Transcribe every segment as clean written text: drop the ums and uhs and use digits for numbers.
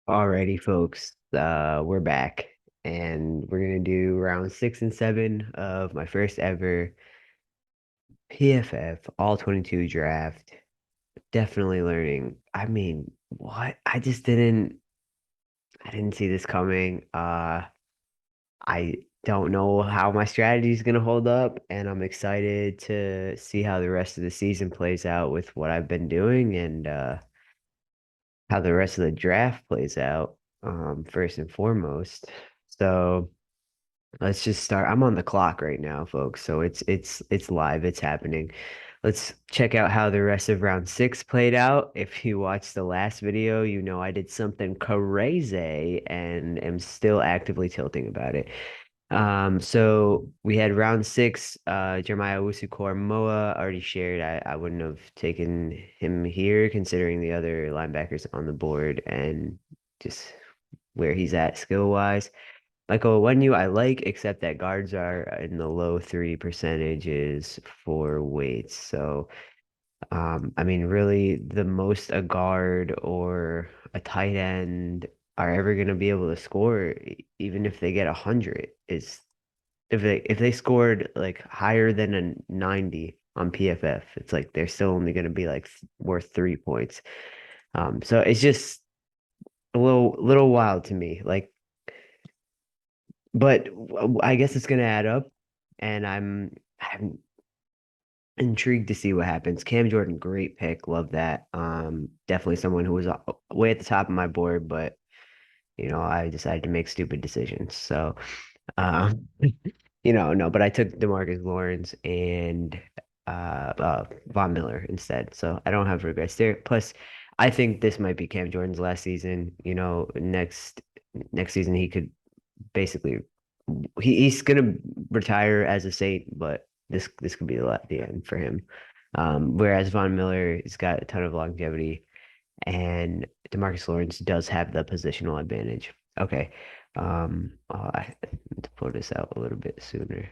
Alrighty, folks. We're back and we're gonna do round 6 and 7 of my first ever PFF all 22 draft. Definitely learning. I mean, what? I didn't see this coming. I don't know how my strategy is gonna hold up, and I'm excited to see how the rest of the season plays out with what I've been doing and how the rest of the draft plays out, first and foremost. So let's just start. I'm on the clock right now, folks. So it's live. It's happening. Let's check out how the rest of round 6 played out. If you watched the last video, you know I did something crazy and am still actively tilting about it. So we had round 6, Jeremiah Owusu-Koramoah already shared. I wouldn't have taken him here considering the other linebackers on the board and just where he's at skill wise. Michael Onwenu I like, except that guards are in the low three percentages for weights. So I mean, really, the most a guard or a tight end are ever going to be able to score, even if they get 100, is if they scored like higher than a 90 on PFF, it's like they're still only going to be like worth 3 points. So it's just a little wild to me. Like, but I guess it's going to add up, and I'm intrigued to see what happens. Cam Jordan, great pick, love that. Definitely someone who was way at the top of my board, but I decided to make stupid decisions. So, um, no, but I took DeMarcus Lawrence and Von Miller instead. So I don't have regrets there. Plus, I think this might be Cam Jordan's last season. Next season he could basically he's gonna retire as a Saint, but this could be the end for him. Whereas Von Miller has got a ton of longevity, and DeMarcus Lawrence does have the positional advantage. Okay. I have to pull this out a little bit sooner.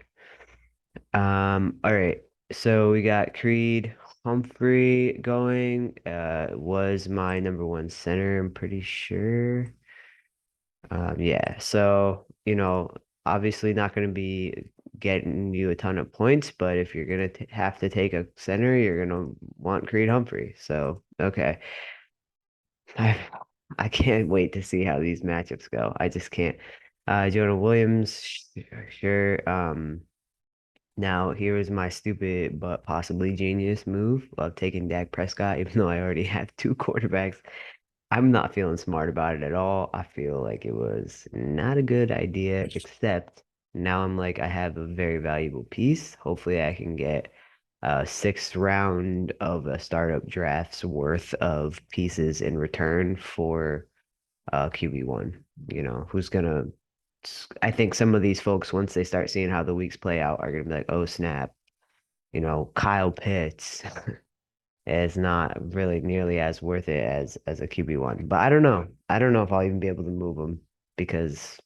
All right. So we got Creed Humphrey going. Was my number one center, I'm pretty sure. Yeah. So, obviously not going to be getting you a ton of points, but if you're going to have to take a center, you're going to want Creed Humphrey. So, okay. I I can't wait to see how these matchups go. I just can't. Jonah Williams, sure. Now here is my stupid but possibly genius move of taking Dak Prescott, even though I already have two quarterbacks. I'm not feeling smart about it at all. I feel like it was not a good idea, except now I'm like I have a very valuable piece. Hopefully I can get a sixth round of a startup draft's worth of pieces in return for QB1, who's gonna I think some of these folks, once they start seeing how the weeks play out, are gonna be like, oh snap, Kyle Pitts is not really nearly as worth it as a QB1. But I don't know. I don't know if I'll even be able to move him because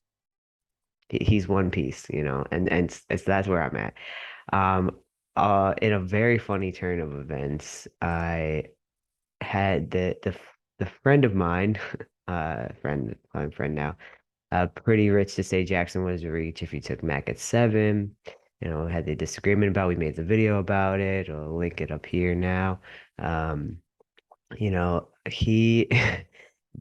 he's one piece, and that's where I'm at. Um, in a very funny turn of events, I had the friend of mine, friend now, pretty rich to say Jackson was a reach if you took Mac at 7. Had the disagreement about, we made the video about it. I'll link it up here now. Um, he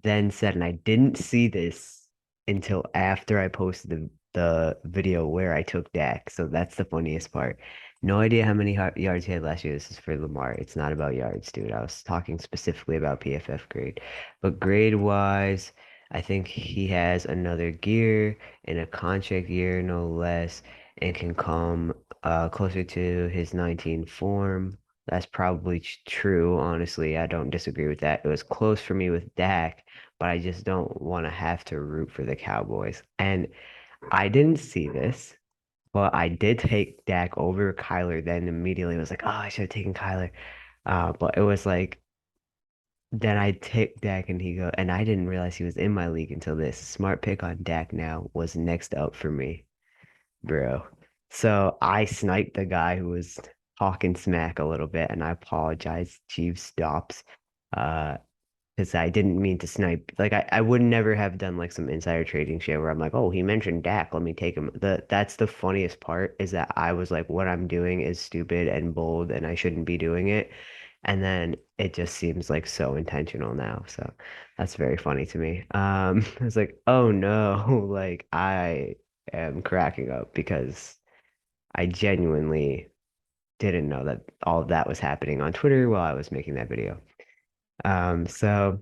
then said, and I didn't see this until after I posted the video where I took Dak. So that's the funniest part. No idea how many yards he had last year. This is for Lamar. It's not about yards, dude. I was talking specifically about PFF grade. But grade wise, I think he has another gear in a contract year, no less, and can come closer to his 19 form. That's probably true, honestly. I don't disagree with that. It was close for me with Dak, but I just don't want to have to root for the Cowboys. And I didn't see this, but I did take Dak over Kyler. Then immediately was like, oh, I should have taken Kyler. But it was like, then I take Dak and I didn't realize he was in my league until this. Smart pick on Dak now was next up for me, bro. So I sniped the guy who was talking smack a little bit, and I apologize, Chief Stops. Uh, because I didn't mean to snipe. Like I would never have done like some insider trading shit where I'm like, oh, he mentioned Dak, let me take him. That's the funniest part is that I was like, what I'm doing is stupid and bold and I shouldn't be doing it. And then it just seems like so intentional now. So that's very funny to me. I was like, oh no, like I am cracking up because I genuinely didn't know that all of that was happening on Twitter while I was making that video. So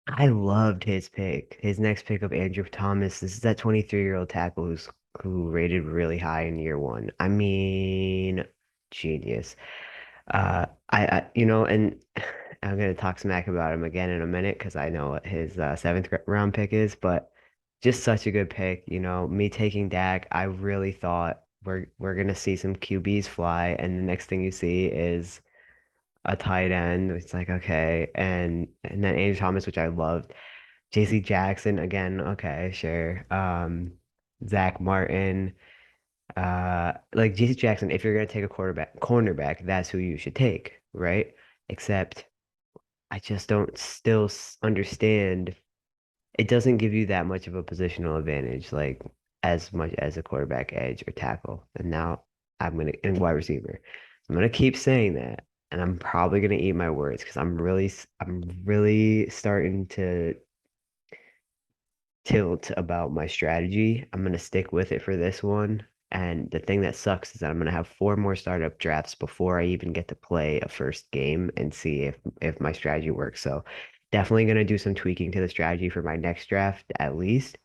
I loved his pick. His next pick of Andrew Thomas. This is that 23-year-old tackle who rated really high in year one. I mean, genius. And I'm gonna talk smack about him again in a minute because I know what his seventh round pick is, but just such a good pick. Me taking Dak, I really thought we're gonna see some QBs fly, and the next thing you see is a tight end. It's like, okay. And then Andrew Thomas, which I loved. JC Jackson again, okay, sure. Zach Martin. Like JC Jackson, if you're gonna take a cornerback, that's who you should take, right? Except I just don't still understand. It doesn't give you that much of a positional advantage, like as much as a quarterback, edge, or tackle. And now and wide receiver. I'm gonna keep saying that, and I'm probably gonna eat my words because I'm really starting to tilt about my strategy. I'm gonna stick with it for this one. And the thing that sucks is that I'm gonna have four more startup drafts before I even get to play a first game and see if my strategy works. So definitely gonna do some tweaking to the strategy for my next draft at least,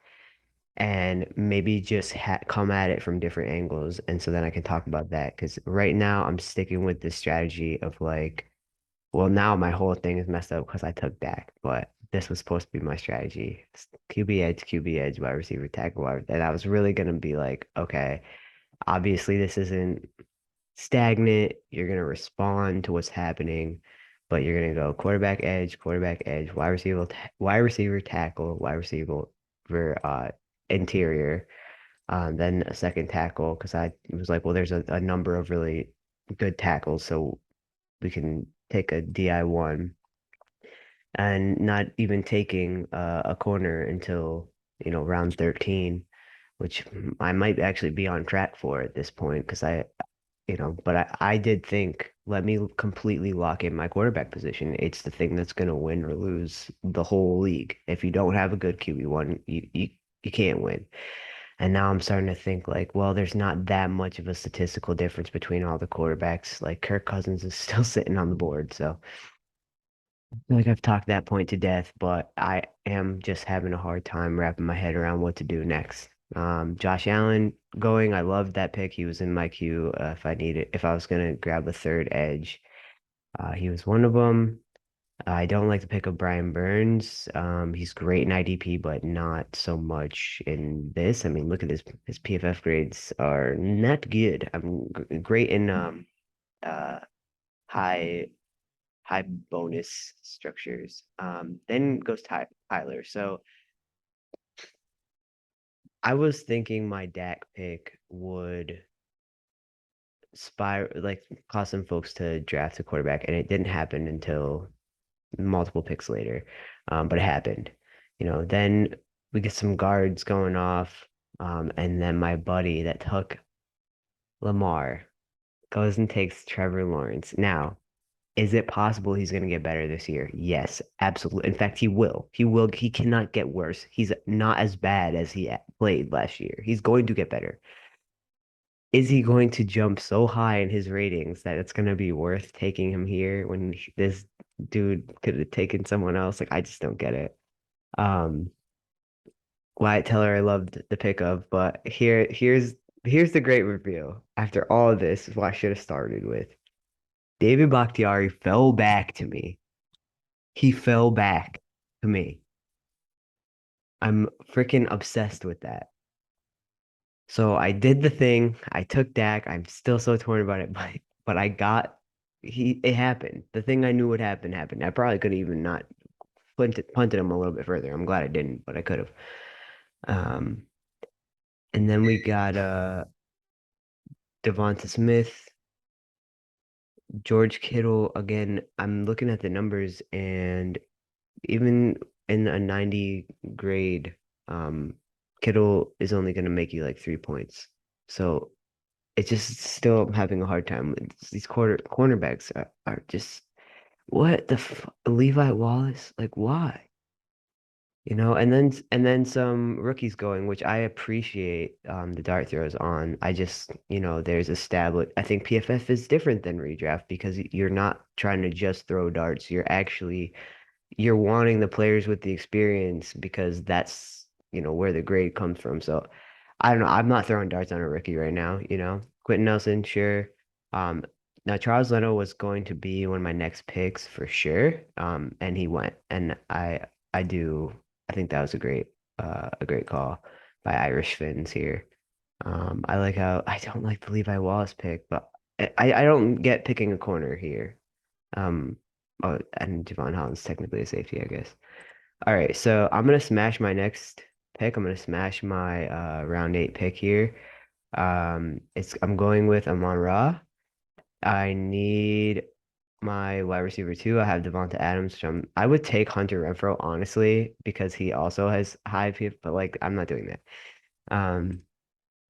and maybe just ha come at it from different angles. And so then I can talk about that. Because right now I'm sticking with this strategy of like, well, now my whole thing is messed up because I took Dak, but this was supposed to be my strategy. QB edge, wide receiver, tackle, and I was really gonna be like, okay, obviously this isn't stagnant. You're gonna respond to what's happening, but you're gonna go quarterback edge, wide receiver, tackle, wide receiver, interior, then a second tackle because I was like, well, there's a number of really good tackles, so we can take a DI1 and not even taking a corner until, round 13, which I might actually be on track for at this point because but I did think, let me completely lock in my quarterback position. It's the thing that's going to win or lose the whole league. If you don't have a good QB1, you can't win. And now I'm starting to think like, well, there's not that much of a statistical difference between all the quarterbacks. Like Kirk Cousins is still sitting on the board, so I feel like I've talked that point to death, but I am just having a hard time wrapping my head around what to do next. Josh Allen going, I loved that pick. He was in my queue if I was gonna grab a third edge. He was one of them. I don't like the pick of Brian Burns. He's great in IDP, but not so much in this. I mean, look at his PFF grades are not good. I'm great in uh high high bonus structures. Then goes Tyler. So I was thinking my Dak pick would like cause some folks to draft a quarterback, and it didn't happen until multiple picks later. But it happened. Then we get some guards going off, and then my buddy that took Lamar goes and takes Trevor Lawrence. Now, is it possible he's going to get better this year? Yes, absolutely. In fact, he will. He will. He cannot get worse. He's not as bad as he played last year. He's going to get better. Is he going to jump so high in his ratings that it's going to be worth taking him here when this dude could have taken someone else? Like, I just don't get it. Um, Wyatt Teller, I loved the pick of, but here's the great reveal. After all of this, is what I should have started with. David Bakhtiari fell back to me. He fell back to me. I'm freaking obsessed with that. So I did the thing. I took Dak. I'm still so torn about it, but I got it happened. The thing I knew would happen happened. I probably could have even not punted him a little bit further. I'm glad I didn't, but I could have. Um, and then we got Devonta Smith, George Kittle. Again, I'm looking at the numbers and even in a 90 grade, um, Kittle is only going to make you like 3 points. So it's just still I'm having a hard time. These cornerbacks are just what the f Levi Wallace, like why? And then some rookies going, which I appreciate the dart throws on. I just, there's established I think PFF is different than redraft because you're not trying to just throw darts. You're wanting the players with the experience because that's, where the grade comes from. So I don't know. I'm not throwing darts on a rookie right now. Quentin Nelson, sure. Um, Now Charles Leno was going to be one of my next picks for sure. And he went. And I do I think that was a great call by Irish Finns here. I like how I don't like the Levi Wallace pick, but I don't get picking a corner here. Um, oh, and Javon Holland's technically a safety, I guess. All right, so I'm gonna smash my next pick. I'm gonna smash my round 8 pick here. I'm going with Amon Ra. I need my wide receiver too. I have Devonta Adams, which I would take Hunter Renfrow honestly because he also has high PF, but like I'm not doing that. Um,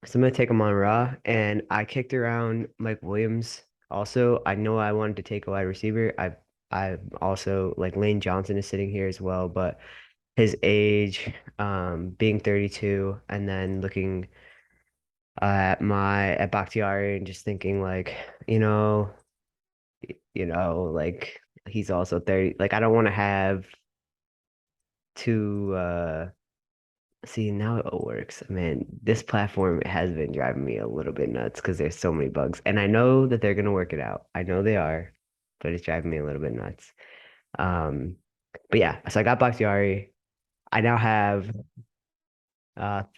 so I'm gonna take him on Raw, and I kicked around Mike Williams. Also, I know I wanted to take a wide receiver. I also like Lane Johnson is sitting here as well, but his age, being 32, and then looking at Bakhtiari and just thinking like, you know, like he's also 30. Like I don't want to have two see, now it all works. Man, this platform has been driving me a little bit nuts because there's so many bugs. And I know that they're gonna work it out. I know they are, but it's driving me a little bit nuts. Um, but yeah, so I got Bakhtiari. I now have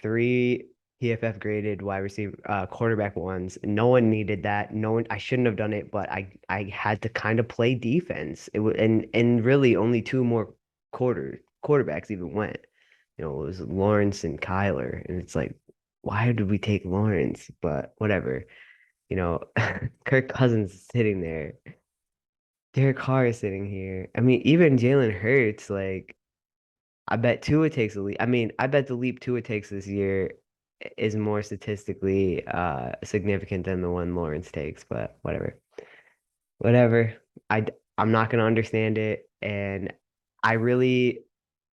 three PFF graded wide receiver quarterback ones. No one needed that. No one I shouldn't have done it, but I had to kind of play defense. It was and really only two more quarterbacks even went. It was Lawrence and Kyler, and it's like, why did we take Lawrence? But whatever. Kirk Cousins is sitting there. Derek Carr is sitting here. I mean, even Jalen Hurts, like, I bet Tua takes a leap. I mean, I bet the leap Tua takes this year is more statistically significant than the one Lawrence takes, but whatever. Whatever. I'm not gonna understand it, and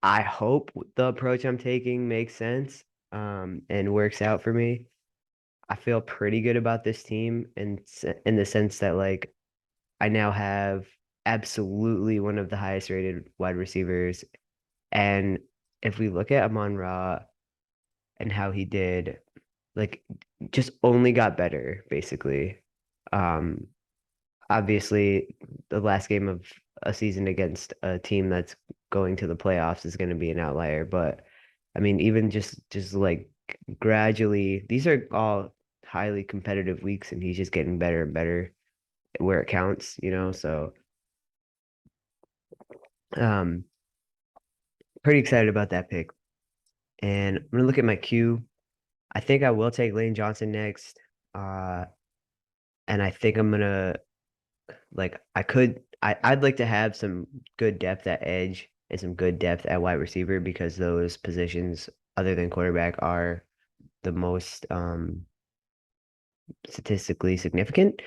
I hope the approach I'm taking makes sense, and works out for me. I feel pretty good about this team in the sense that like I now have absolutely one of the highest rated wide receivers, and if we look at Amon Ra and how he did, like just only got better basically. Um, Obviously, the last game of a season against a team that's going to the playoffs is going to be an outlier. But I mean, even just like gradually, these are all highly competitive weeks, and he's just getting better and better where it counts. So, um, pretty excited about that pick. And I'm gonna look at my queue. I think I will take Lane Johnson next. Uh, and I think I'm gonna like I'd like to have some good depth at edge and some good depth at wide receiver because those positions other than quarterback are the most statistically significant.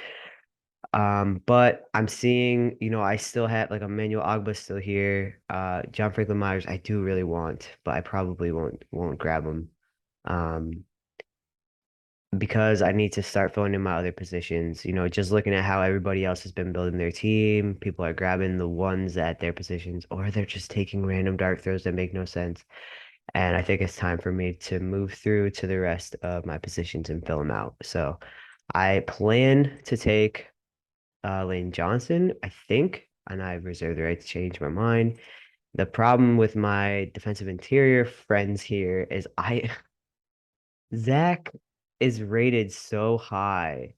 But I'm seeing, I still have like Emmanuel Ogba still here. John Franklin Myers, I do really want, but I probably won't grab him. Um, because I need to start filling in my other positions. Just looking at how everybody else has been building their team, people are grabbing the ones at their positions, or they're just taking random dart throws that make no sense. And I think it's time for me to move through to the rest of my positions and fill them out. So I plan to take Lane Johnson, I think, and I reserve the right to change my mind. The problem with my defensive interior friends here is Zach is rated so high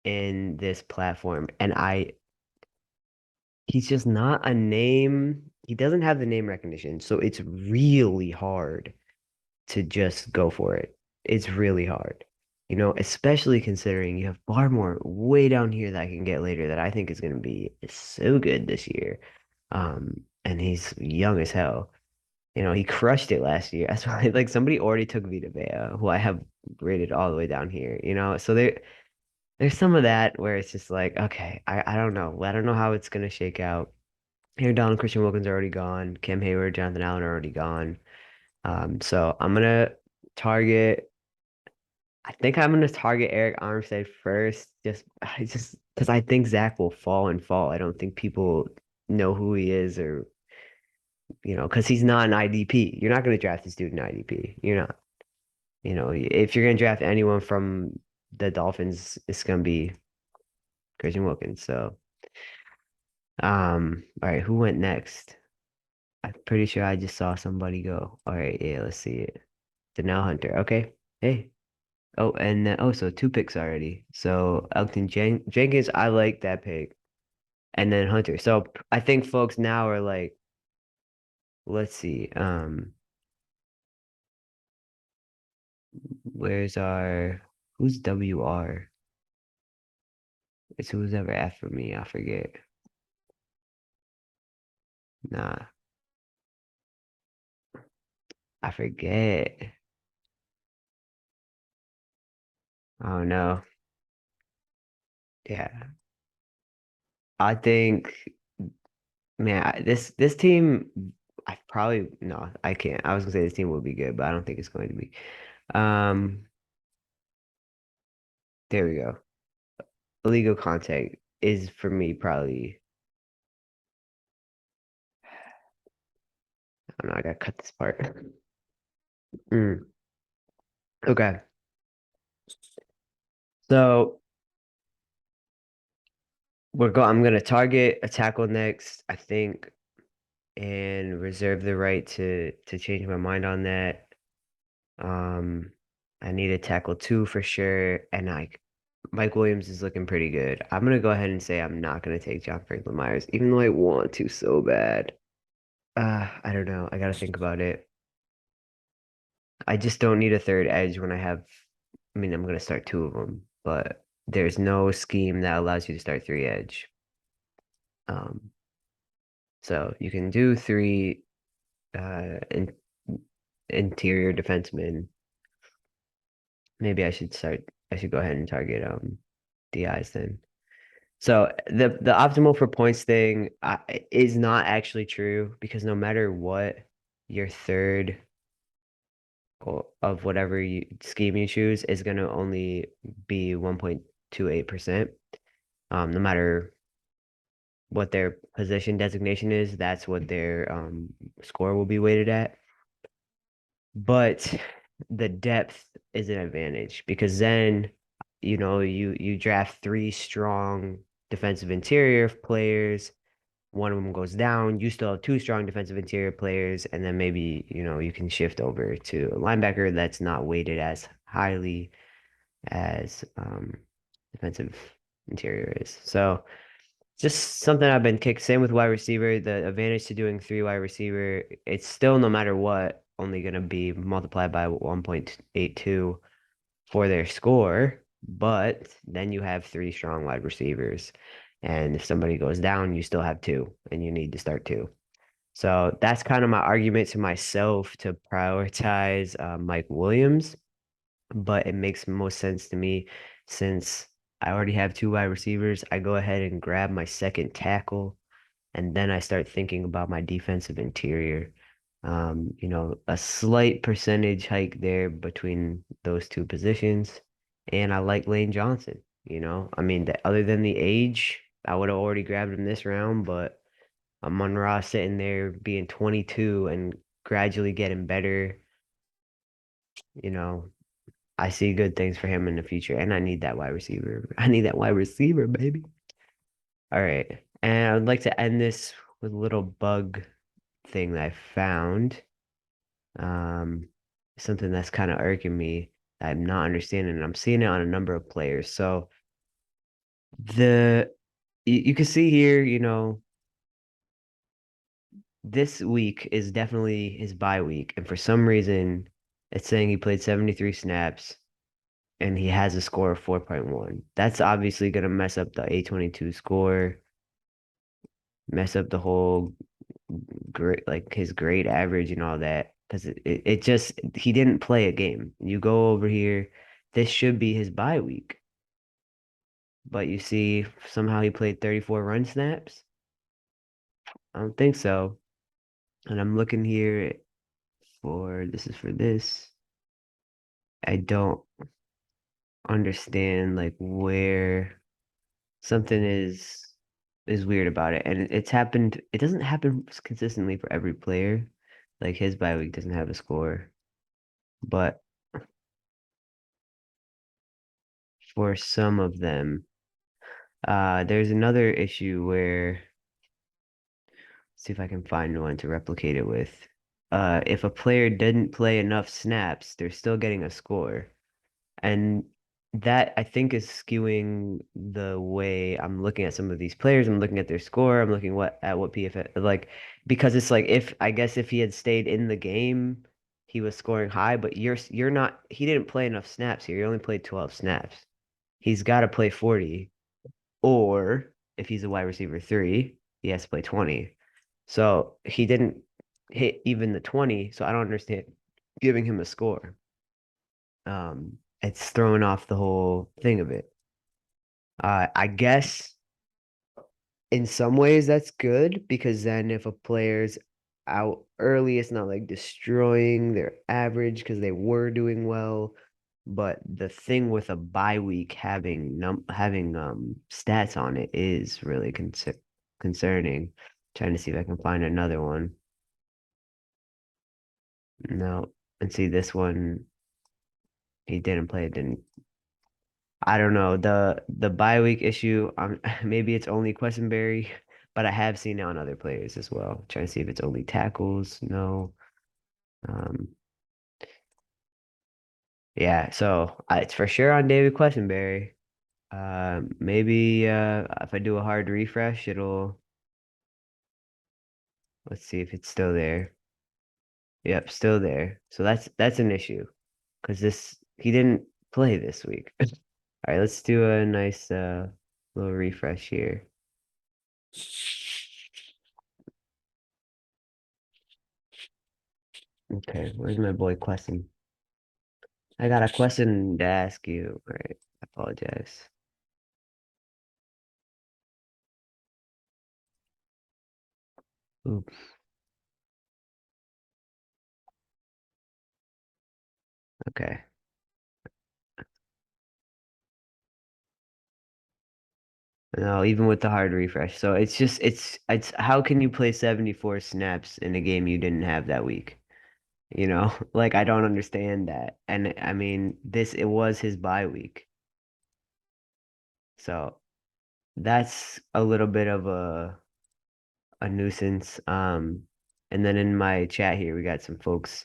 in this platform. And he's just not a name. He doesn't have the name recognition. So it's really hard to just go for it. It's really hard, especially considering you have Barmore way down here that I can get later that I think is going to be so good this year. Um, and he's young as hell. He crushed it last year. That's why like somebody already took Vita Vea, who I have rated all the way down here. So there's some of that where it's just like, okay, I don't know. I don't know how it's gonna shake out. Aaron Donald, Christian Wilkins are already gone. Cam Hayward, Jonathan Allen are already gone. So I think I'm gonna target Eric Armstead first, just because I think Zach will fall and fall. I don't think people know who he is or because he's not an IDP. You're not gonna draft this dude in IDP. You're not. If you're gonna draft anyone from the Dolphins, it's gonna be Christian Wilkins. So, all right, who went next? I'm pretty sure I just saw somebody go. All right, yeah, let's see it. Danielle Hunter. Okay. Hey. Oh, and so two picks already. So Jenkins, I like that pick. And then Hunter. So I think folks now are like, let's see. Where's who's WR? It's who's ever after me. I forget. Nah, I forget. Oh no. Yeah. I think, man, this team, I probably no, I can't. I was gonna say this team will be good, but I don't think it's going to be. Um, there we go. Illegal contact is for me probably. I don't know. I gotta cut this part. Mm, okay. So I'm gonna target a tackle next, I think, and reserve the right to change my mind on that. Um, I need a tackle two for sure, and Mike Williams is looking pretty good. I'm gonna go ahead and say I'm not gonna take John Franklin Myers, even though I want to so bad. I don't know. I gotta think about it. I just don't need a third edge when I mean, I'm gonna start two of them, but there's no scheme that allows you to start three edge. Um, so you can do three in interior defensemen. Maybe I should go ahead and target DIs then. So the optimal for points thing is not actually true because no matter what, your third of whatever scheme you choose is going to only be 1.28%. No matter what their position designation is, that's what their score will be weighted at. But the depth is an advantage because then, you draft three strong defensive interior players. One of them goes down, you still have two strong defensive interior players, and then maybe, you can shift over to a linebacker that's not weighted as highly as defensive interior is. So just something I've been kicked. Same with wide receiver. The advantage to doing three wide receiver, it's still no matter what, only gonna be multiplied by 1.82 for their score, but then you have three strong wide receivers. And if somebody goes down, you still have two, and you need to start two. So that's kind of my argument to myself to prioritize Mike Williams, but it makes most sense to me since I already have two wide receivers. I go ahead and grab my second tackle, and then I start thinking about my defensive interior. A slight percentage hike there between those two positions. And I like Lane Johnson. I mean, other than the age, I would have already grabbed him this round, but Amon-Ra sitting there being 22 and gradually getting better, you know, I see good things for him in the future, and I need that wide receiver. I need that wide receiver, baby. All right. And I'd like to end this with a little bug thing that I found. Um, Something that's kind of irking me that I'm not understanding, and I'm seeing it on a number of players. So the you can see here, this week is definitely his bye week, and for some reason, it's saying he played 73 snaps and he has a score of 4.1. That's obviously gonna mess up the A22 score, mess up the whole great, like his grade average and all that, because it just he didn't play a game. You go over here, this should be his bye week, but you see somehow he played 34 run snaps. I don't think so. And I'm looking here for this is for this. I don't understand like where something is weird about it. And it's happened, it doesn't happen consistently for every player. Like his bye week doesn't have a score, but for some of them, there's another issue where see if I can find one to replicate it with. If a player didn't play enough snaps, they're still getting a score. And that I think is skewing the way I'm looking at some of these players. I'm looking at their score. I'm looking what PFF like because it's like if I guess if he had stayed in the game, he was scoring high, but you're not he didn't play enough snaps here. He only played 12 snaps. He's got to play 40, or if he's a wide receiver 3, he has to play 20. So he didn't hit even the 20, so I don't understand giving him a score. It's throwing off the whole thing of it. I guess in some ways that's good because then if a player's out early, it's not like destroying their average because they were doing well. But the thing with a bye week having stats on it is really concerning. Trying to see if I can find another one. No, and see this one he didn't play, it didn't I don't know. The bye week issue, maybe it's only Questenberry, but I have seen it on other players as well. Trying to see if it's only tackles. No. Um, yeah, so it's for sure on David Questenberry. Maybe if I do a hard refresh, it'll let's see if it's still there. Yep, still there. So that's an issue because this he didn't play this week. All right, let's do a nice little refresh here. Okay, where's my boy Questen? I got a question to ask you. All right, I apologize. Oops. Okay. No, even with the hard refresh. So it's just it's how can you play 74 snaps in a game you didn't have that week? You know, like I don't understand that. And I mean, this it was his bye week. So that's a little bit of a nuisance. And then in my chat here, we got some folks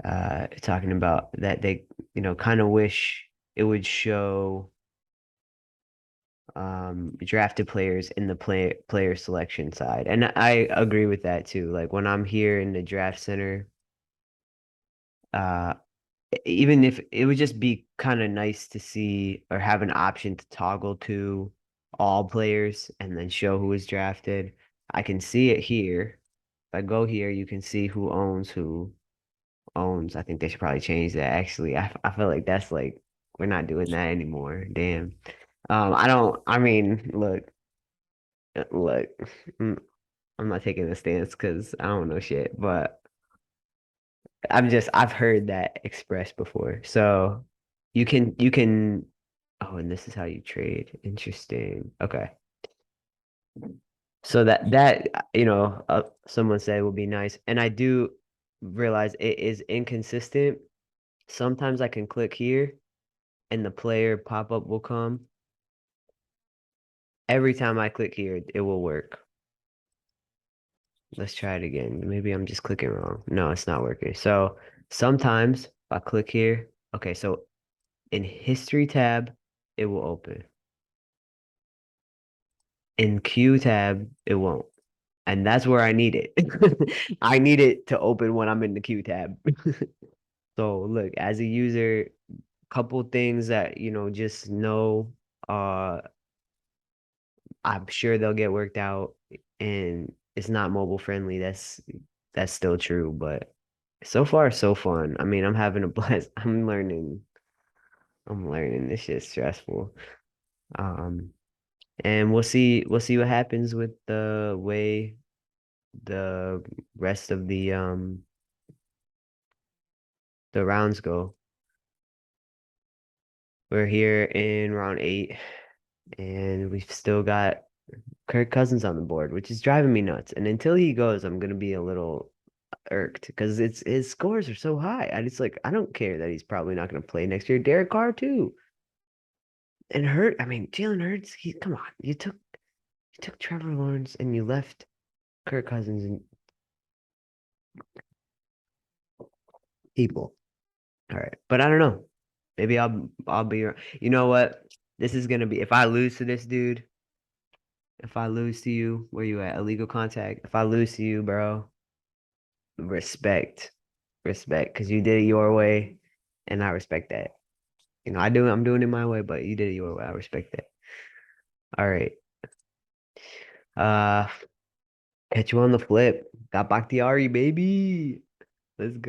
talking about that they, kind of wish it would show drafted players in the player selection side. And I agree with that too. Like when I'm here in the draft center, uh even if it would just be kind of nice to see or have an option to toggle to all players and then show who was drafted. I can see it here. If I go here, you can see who owns. I think they should probably change that. Actually, I feel like that's like we're not doing that anymore. Damn. I don't. I mean, look. mm, I'm not taking a stance because I don't know shit, but I've heard that expressed before. So you can. Oh, and this is how you trade. Interesting. Okay. So that someone said would be nice, and I do realize it is inconsistent. Sometimes I can click here and the player pop-up will come. Every time I click here, it will work. Let's try it again. Maybe I'm just clicking wrong. No, it's not working. So sometimes I click here. Okay, so in history tab, it will open. In queue tab, it won't. And that's where I need it. I need it to open when I'm in the queue tab. So look, as a user, couple things that, just know, I'm sure they'll get worked out. And it's not mobile friendly. That's still true, but so far so fun. I mean, I'm having a blast. I'm learning. I'm learning. This shit's stressful. Um, and we'll see what happens with the way the rest of the rounds go. We're here in round 8, and we've still got Kirk Cousins on the board, which is driving me nuts. And until he goes, I'm gonna be a little irked because it's his scores are so high. I don't care that he's probably not gonna play next year. Derek Carr too. And I mean, Jalen Hurts, he come on. You took Trevor Lawrence and you left Kirk Cousins and people. All right. But I don't know. Maybe I'll be you know what? This is gonna be if I lose to this dude, if I lose to you, where you at? Illegal contact. If I lose to you, bro, respect. Respect, because you did it your way, and I respect that. I'm doing it my way, but you did it your way. I respect that. All right. Uh, catch you on the flip. Got Bakhtiari, baby. Let's go.